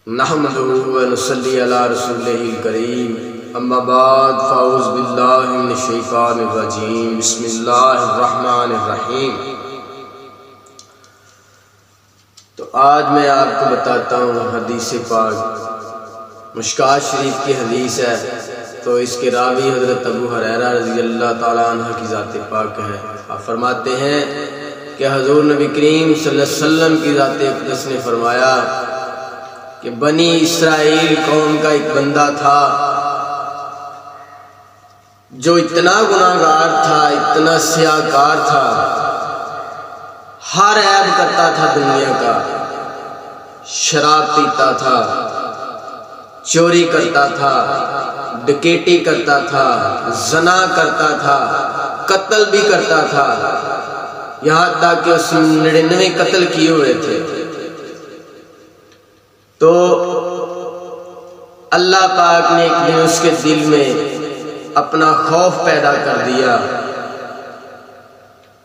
نحمدہ و نصلی علی رسولہ الکریم اما بعد فاعوذ باللہ من الشیطان الرجیم بسم اللہ الرحمن الرحیم۔ تو آج میں آپ کو بتاتا ہوں حدیث پاک، مشکوٰۃ شریف کی حدیث ہے۔ تو اس کے راوی حضرت ابو ہریرہ رضی اللہ تعالیٰ عنہ کی ذات پاک ہے۔ آپ فرماتے ہیں کہ حضور نبی کریم صلی اللہ علیہ وسلم کی ذات اقدس نے فرمایا کہ بنی اسرائیل قوم کا ایک بندہ تھا جو اتنا گناہگار تھا، اتنا سیاہکار تھا، ہر عیب کرتا تھا دنیا کا، شراب پیتا تھا، چوری کرتا تھا، ڈکیٹی کرتا تھا، زنا کرتا تھا، قتل بھی کرتا تھا، یہاں تک کہ اس 99 قتل کیے ہوئے تھے۔ تو اللہ پاک نے ایک دن اس کے دل میں اپنا خوف پیدا کر دیا،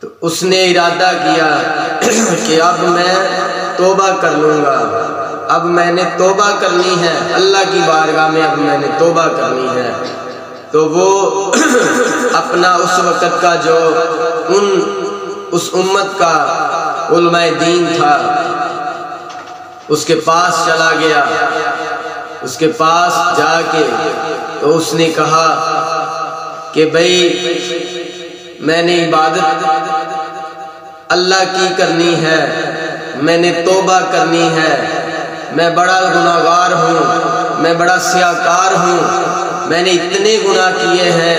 تو اس نے ارادہ کیا کہ اب میں توبہ کر لوں گا، اب میں نے توبہ کرنی ہے، اللہ کی بارگاہ میں اب میں نے توبہ کرنی ہے۔ تو وہ اپنا اس وقت کا جو اس امت کا علماء دین تھا اس کے پاس چلا گیا۔ اس کے پاس جا کے تو اس نے کہا کہ بھئی میں نے عبادت اللہ کی کرنی ہے، میں نے توبہ کرنی ہے، میں بڑا گناہگار ہوں، میں بڑا سیاہکار ہوں، میں نے اتنے گناہ کیے ہیں،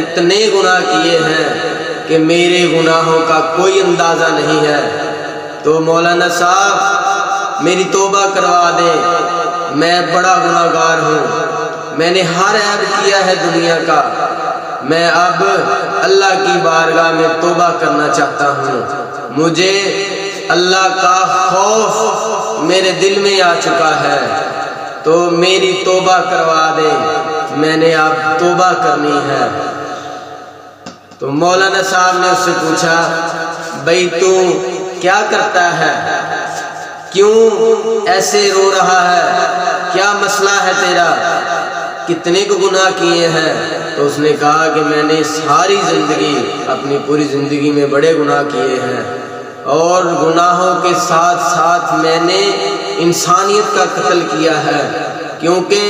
اتنے گناہ کیے ہیں کہ میرے گناہوں کا کوئی اندازہ نہیں ہے۔ تو مولانا صاحب میری توبہ کروا دیں، میں بڑا گناہگار ہوں، میں نے ہر عیب کیا ہے دنیا کا، میں اب اللہ کی بارگاہ میں توبہ کرنا چاہتا ہوں، مجھے اللہ کا خوف میرے دل میں آ چکا ہے، تو میری توبہ کروا دیں، میں نے اب توبہ کرنی ہے۔ تو مولانا صاحب نے اس سے پوچھا بھئی تو کیا کرتا ہے، کیوں ایسے رو رہا ہے، کیا مسئلہ ہے تیرا، کتنے کو گناہ کیے ہیں؟ تو اس نے کہا کہ میں نے ساری زندگی، اپنی پوری زندگی میں بڑے گناہ کیے ہیں، اور گناہوں کے ساتھ ساتھ میں نے انسانیت کا قتل کیا ہے، کیونکہ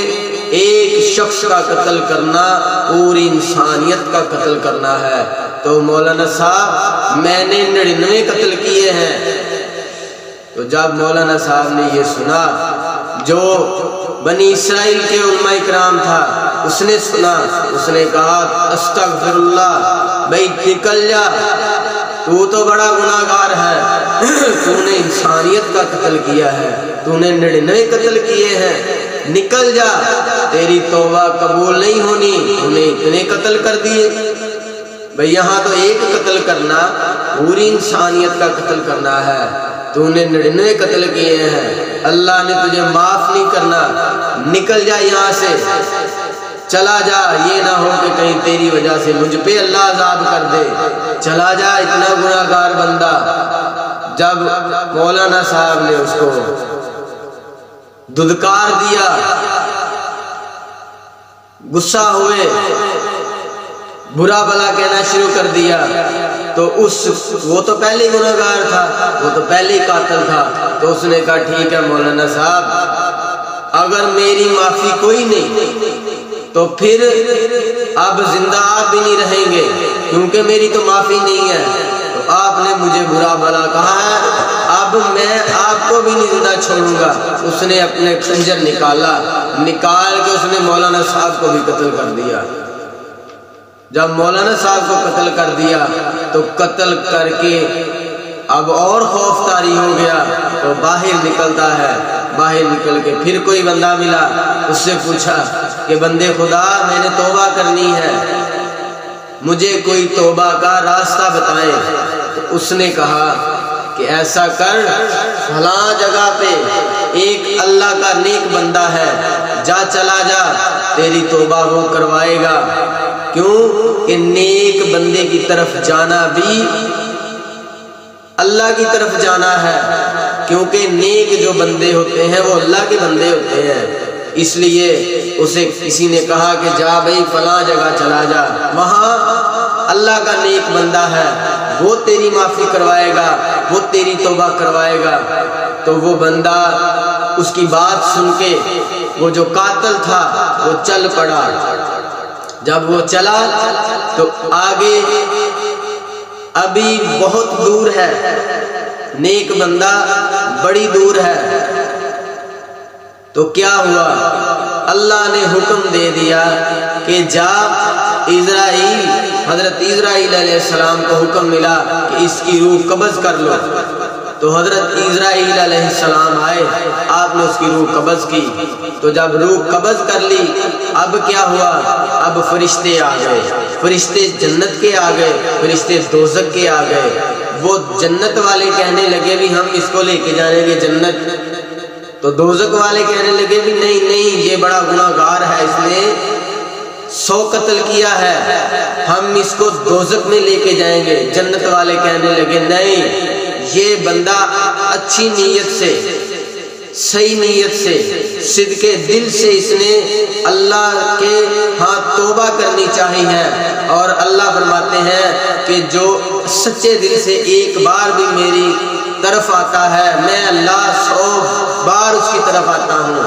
ایک شخص کا قتل کرنا پوری انسانیت کا قتل کرنا ہے۔ تو مولانا صاحب میں نے 99 قتل کیے ہیں۔ تو جب مولانا صاحب نے یہ سنا، جو بنی اسرائیل کے علماء اکرام تھا اس نے سنا، اس نے کہا استغفر اللہ، بھئی نکل جا، تو بڑا گناہگار ہے، تو نے انسانیت کا قتل کیا ہے، تو نے 99 قتل کیے ہیں، نکل جا، تیری توبہ قبول نہیں ہونی، تو نے اتنے قتل کر دیے۔ بھئی یہاں تو ایک قتل کرنا پوری انسانیت کا قتل کرنا ہے، تو نے 99 قتل کیے ہیں، اللہ نے تجھے معاف نہیں کرنا، نکل جا یہاں سے، چلا جا، یہ نہ ہو کہ کہیں تیری وجہ سے مجھ پہ اللہ عذاب کر دے، چلا جا اتنا گناہگار بندہ۔ جب مولانا صاحب نے اس کو دھدکار دیا، غصہ ہوئے، برا بھلا کہنا شروع کر دیا، تو وہ تو پہلے گناہگار تھا، وہ تو پہلے قاتل تھا۔ تو اس نے کہا ٹھیک ہے مولانا صاحب، اگر میری معافی کوئی نہیں تو پھر اب زندہ آپ بھی نہیں رہیں گے، کیونکہ میری تو معافی نہیں ہے۔ تو آپ نے مجھے برا بھلا کہا ہے، اب میں آپ کو بھی نہیں زندہ چھوڑوں گا۔ اس نے اپنے خنجر نکال کے اس نے مولانا صاحب کو بھی قتل کر دیا۔ جب مولانا صاحب کو قتل کر دیا تو قتل کر کے اب اور خوف طاری ہو گیا، تو باہر نکلتا ہے، باہر نکل کے پھر کوئی بندہ ملا، اس سے پوچھا کہ بندے خدا میں نے توبہ کرنی ہے، مجھے کوئی توبہ کا راستہ بتائیں۔ تو اس نے کہا کہ ایسا کر، فلاں جگہ پہ ایک اللہ کا نیک بندہ ہے، جا چلا جا، تیری توبہ وہ کروائے گا۔ کیوں کہ نیک بندے کی طرف جانا بھی اللہ کی طرف جانا ہے، کیونکہ نیک جو بندے ہوتے ہیں وہ اللہ کے بندے ہوتے ہیں، اس لیے اسے کسی نے کہا کہ جا بھائی فلاں جگہ چلا جا، وہاں اللہ کا نیک بندہ ہے، وہ تیری معافی کروائے گا، وہ تیری توبہ کروائے گا۔ تو وہ بندہ اس کی بات سن کے وہ جو قاتل تھا وہ چل پڑا۔ جب وہ چلا تو آگے ابھی بہت دور ہے، نیک بندہ بڑی دور ہے۔ تو کیا ہوا؟ اللہ نے حکم دے دیا کہ جا اسرائیل، حضرت اسرائیل علیہ السلام کو حکم ملا کہ اس کی روح قبض کر لو۔ تو حضرت اسرائیل علیہ السلام آئے، آپ نے اس کی روح قبض کی۔ تو جب روح قبض کر لی، اب کیا ہوا؟ اب فرشتے آ گئے، فرشتے جنت کے آ گئے، فرشتے دوزخ کے آ گئے۔ وہ جنت والے کہنے لگے بھی ہم اس کو لے کے جائیں گے جنت، تو دوزخ والے کہنے لگے بھی نہیں نہیں، یہ بڑا گناہ گار ہے، اس نے 100 قتل کیا ہے، ہم اس کو دوزخ میں لے کے جائیں گے۔ جنت والے کہنے لگے نہیں، یہ بندہ اچھی نیت سے، صحیح نیت سے، صدق دل سے اس نے اللہ کے ہاں توبہ کرنی چاہی ہے، اور اللہ فرماتے ہیں کہ جو سچے دل سے ایک بار بھی میری طرف آتا ہے میں اللہ 100 بار اس کی طرف آتا ہوں۔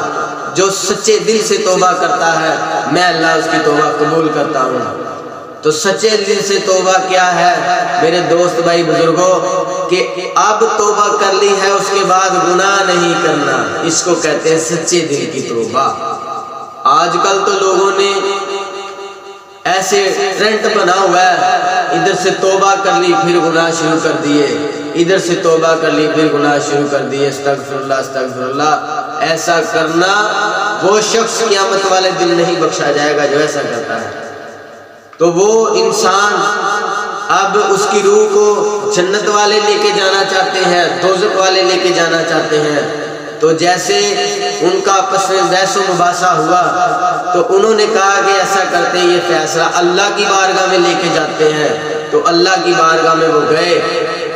جو سچے دل سے توبہ کرتا ہے میں اللہ اس کی توبہ قبول کرتا ہوں۔ تو سچے دل سے توبہ کیا ہے میرے دوست بھائی بزرگوں؟ کہ اب توبہ کر لی ہے اس کے بعد گناہ نہیں کرنا، اس کو کہتے ہیں سچے دل کی توبہ۔ آج کل تو لوگوں نے ایسے ٹرینڈ بنا ہوا ہے، ادھر سے توبہ کر لی پھر گناہ شروع کر دیے، ادھر سے توبہ کر لی پھر گناہ شروع کر دیے، استغفر اللہ استغفر اللہ۔ ایسا کرنا وہ شخص قیامت والے دن نہیں بخشا جائے گا جو ایسا کرتا ہے۔ تو وہ انسان اب اس کی روح کو جنت والے لے کے جانا چاہتے ہیں، دوزخ والے لے کے جانا چاہتے ہیں۔ تو جیسے ان کا آپس میں بحث و مباحثہ ہوا تو انہوں نے کہا کہ ایسا کرتے ہیں، یہ فیصلہ اللہ کی بارگاہ میں لے کے جاتے ہیں۔ تو اللہ کی بارگاہ میں وہ گئے،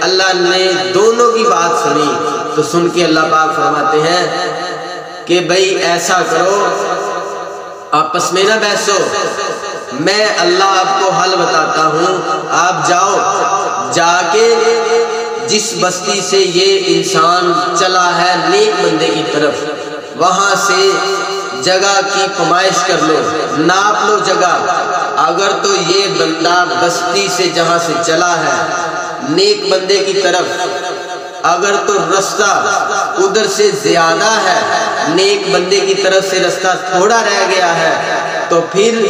اللہ نے دونوں کی بات سنی، تو سن کے اللہ پاک فرماتے ہیں کہ بھئی ایسا کرو، آپس میں نہ بحثو، میں اللہ آپ کو حل بتاتا ہوں، آپ جاؤ، جا کے جس بستی سے یہ انسان چلا ہے نیک بندے کی طرف، وہاں سے جگہ کی پیمائش کر لو، ناپ لو جگہ۔ اگر تو یہ بندہ بستی سے جہاں سے چلا ہے نیک بندے کی طرف، اگر تو رستہ ادھر سے زیادہ ہے، نیک بندے کی طرف سے رستہ تھوڑا رہ گیا ہے، تو پھر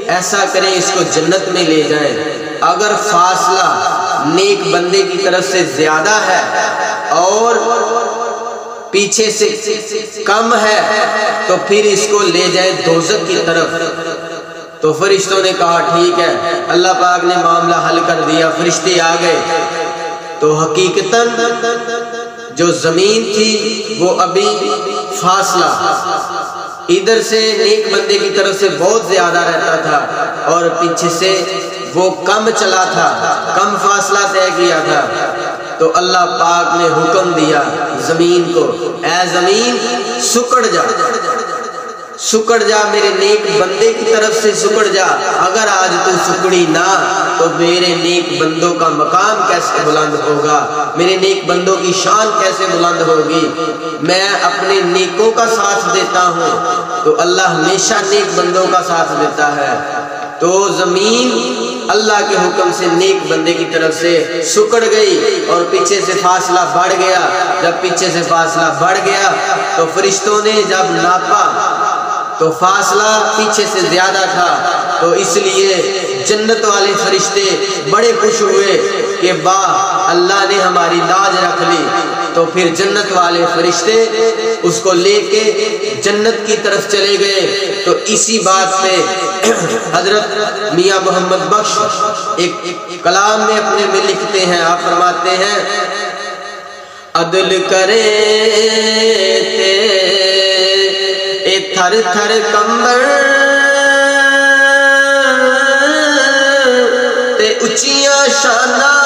ایسا کریں اس کو جنت میں لے جائیں۔ اگر فاصلہ نیک بندے کی طرف سے زیادہ ہے اور پیچھے سے کم ہے تو پھر اس کو لے جائیں دوزخ کی طرف۔ تو فرشتوں نے کہا ٹھیک ہے، اللہ پاک نے معاملہ حل کر دیا، فرشتے آ گئے۔ تو حقیقتاً جو زمین تھی وہ ابھی فاصلہ ادھر سے نیک بندے کی طرف سے بہت زیادہ رہتا تھا اور پیچھے سے وہ کم چلا تھا، کم فاصلہ طے کیا تھا۔ تو اللہ پاک نے حکم دیا زمین کو، اے زمین سکڑ جا، سکڑ جا، میرے نیک بندے کی طرف سے سکڑ جا۔ اگر آج تو سکڑی نہ تو میرے نیک بندوں کا مقام کیسے بلند ہوگا، میرے نیک بندوں کی شان کیسے بلند ہوگی۔ میں اپنے نیکوں کا ساتھ دیتا ہوں تو اللہ ہمیشہ نیک بندوں کا ساتھ دیتا ہے۔ تو زمین اللہ کے حکم سے نیک بندے کی طرف سے سکڑ گئی اور پیچھے سے فاصلہ بڑھ گیا۔ جب پیچھے سے فاصلہ بڑھ گیا تو فرشتوں نے جب ناپا تو فاصلہ پیچھے سے زیادہ تھا، تو اس لیے جنت والے فرشتے بڑے خوش ہوئے کہ واہ اللہ نے ہماری لاج رکھ لی۔ تو پھر جنت والے فرشتے اس کو لے کے جنت کی طرف چلے گئے۔ تو اسی بات پہ حضرت میاں محمد بخش ایک کلام میں اپنے میں لکھتے ہیں، آپ فرماتے ہیں عدل کرے اے تھر تھر کمبر تے اچیاں شاناں